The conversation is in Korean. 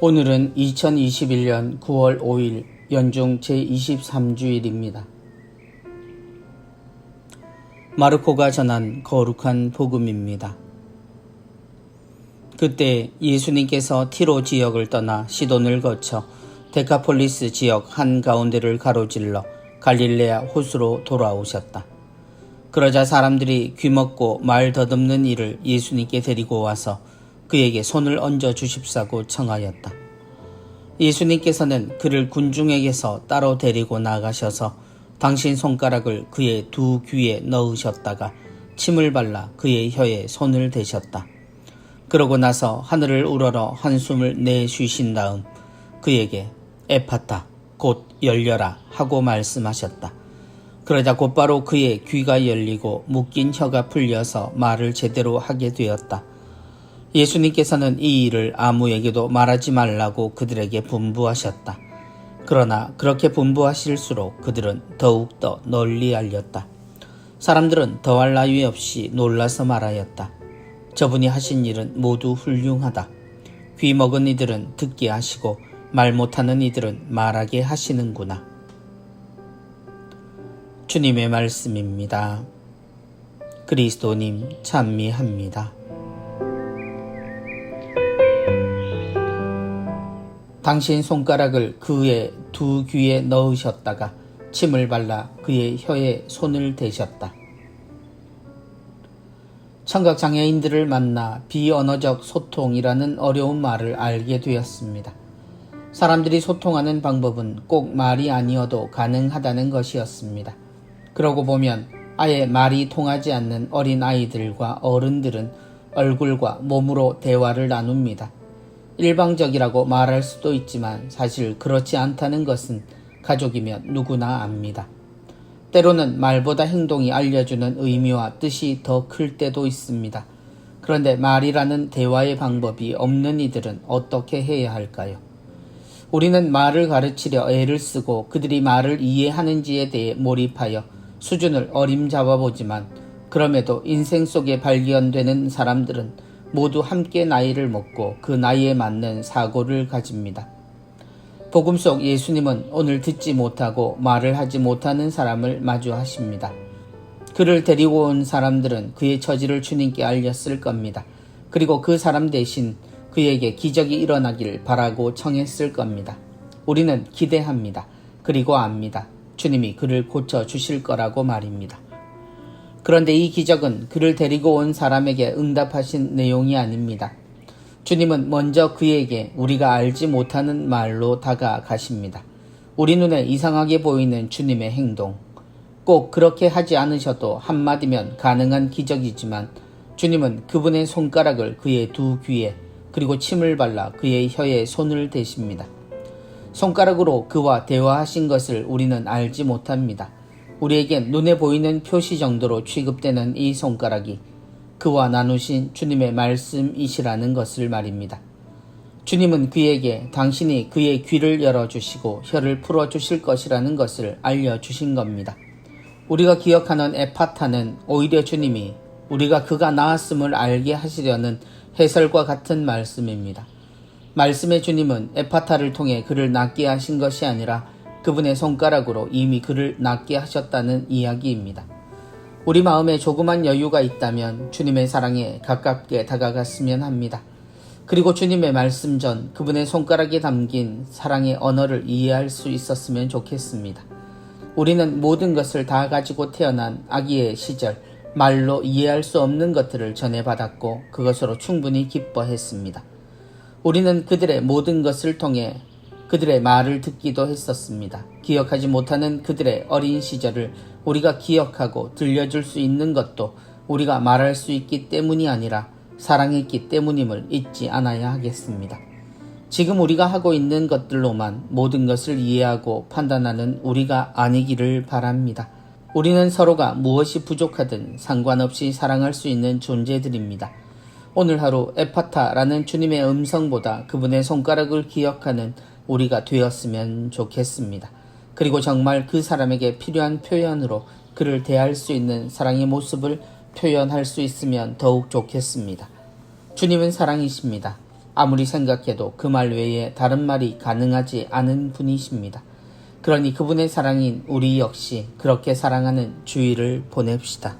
오늘은 2021년 9월 5일 연중 제23주일입니다. 마르코가 전한 거룩한 복음입니다. 그때 예수님께서 티로 지역을 떠나 시돈을 거쳐 데카폴리스 지역 한가운데를 가로질러 갈릴레아 호수로 돌아오셨다. 그러자 사람들이 귀먹고 말 더듬는 이를 예수님께 데리고 와서 그에게 손을 얹어 주십사고 청하였다. 예수님께서는 그를 군중에게서 따로 데리고 나가셔서 당신 손가락을 그의 두 귀에 넣으셨다가 침을 발라 그의 혀에 손을 대셨다. 그러고 나서 하늘을 우러러 한숨을 내쉬신 다음 그에게 에파타 곧 열려라 하고 말씀하셨다. 그러자 곧바로 그의 귀가 열리고 묶인 혀가 풀려서 말을 제대로 하게 되었다. 예수님께서는 이 일을 아무에게도 말하지 말라고 그들에게 분부하셨다. 그러나 그렇게 분부하실수록 그들은 더욱더 널리 알렸다. 사람들은 더할 나위 없이 놀라서 말하였다. 저분이 하신 일은 모두 훌륭하다. 귀 먹은 이들은 듣게 하시고 말 못하는 이들은 말하게 하시는구나. 주님의 말씀입니다. 그리스도님 찬미합니다. 당신 손가락을 그의 두 귀에 넣으셨다가 침을 발라 그의 혀에 손을 대셨다. 청각장애인들을 만나 비언어적 소통이라는 어려운 말을 알게 되었습니다. 사람들이 소통하는 방법은 꼭 말이 아니어도 가능하다는 것이었습니다. 그러고 보면 아예 말이 통하지 않는 어린 아이들과 어른들은 얼굴과 몸으로 대화를 나눕니다. 일방적이라고 말할 수도 있지만 사실 그렇지 않다는 것은 가족이면 누구나 압니다. 때로는 말보다 행동이 알려주는 의미와 뜻이 더 클 때도 있습니다. 그런데 말이라는 대화의 방법이 없는 이들은 어떻게 해야 할까요? 우리는 말을 가르치려 애를 쓰고 그들이 말을 이해하는지에 대해 몰입하여 수준을 어림잡아보지만 그럼에도 인생 속에 발견되는 사람들은 모두 함께 나이를 먹고 그 나이에 맞는 사고를 가집니다. 복음 속 예수님은 오늘 듣지 못하고 말을 하지 못하는 사람을 마주하십니다. 그를 데리고 온 사람들은 그의 처지를 주님께 알렸을 겁니다. 그리고 그 사람 대신 그에게 기적이 일어나길 바라고 청했을 겁니다. 우리는 기대합니다. 그리고 압니다. 주님이 그를 고쳐주실 거라고 말입니다. 그런데 이 기적은 그를 데리고 온 사람에게 응답하신 내용이 아닙니다. 주님은 먼저 그에게 우리가 알지 못하는 말로 다가가십니다. 우리 눈에 이상하게 보이는 주님의 행동. 꼭 그렇게 하지 않으셔도 한마디면 가능한 기적이지만 주님은 그분의 손가락을 그의 두 귀에 그리고 침을 발라 그의 혀에 손을 대십니다. 손가락으로 그와 대화하신 것을 우리는 알지 못합니다. 우리에겐 눈에 보이는 표시 정도로 취급되는 이 손가락이 그와 나누신 주님의 말씀이시라는 것을 말입니다. 주님은 그에게 당신이 그의 귀를 열어주시고 혀를 풀어주실 것이라는 것을 알려주신 겁니다. 우리가 기억하는 에파타는 오히려 주님이 우리가 그가 나았음을 알게 하시려는 해설과 같은 말씀입니다. 말씀의 주님은 에파타를 통해 그를 낫게 하신 것이 아니라 그분의 손가락으로 이미 그를 낫게 하셨다는 이야기입니다. 우리 마음에 조그만 여유가 있다면 주님의 사랑에 가깝게 다가갔으면 합니다. 그리고 주님의 말씀 전 그분의 손가락에 담긴 사랑의 언어를 이해할 수 있었으면 좋겠습니다. 우리는 모든 것을 다 가지고 태어난 아기의 시절 말로 이해할 수 없는 것들을 전해받았고 그것으로 충분히 기뻐했습니다. 우리는 그들의 모든 것을 통해 그들의 말을 듣기도 했었습니다. 기억하지 못하는 그들의 어린 시절을 우리가 기억하고 들려줄 수 있는 것도 우리가 말할 수 있기 때문이 아니라 사랑했기 때문임을 잊지 않아야 하겠습니다. 지금 우리가 하고 있는 것들로만 모든 것을 이해하고 판단하는 우리가 아니기를 바랍니다. 우리는 서로가 무엇이 부족하든 상관없이 사랑할 수 있는 존재들입니다. 오늘 하루 에파타라는 주님의 음성보다 그분의 손가락을 기억하는 우리가 되었으면 좋겠습니다. 그리고 정말 그 사람에게 필요한 표현으로 그를 대할 수 있는 사랑의 모습을 표현할 수 있으면 더욱 좋겠습니다. 주님은 사랑이십니다. 아무리 생각해도 그 말 외에 다른 말이 가능하지 않은 분이십니다. 그러니 그분의 사랑인 우리 역시 그렇게 사랑하는 주일을 보냅시다.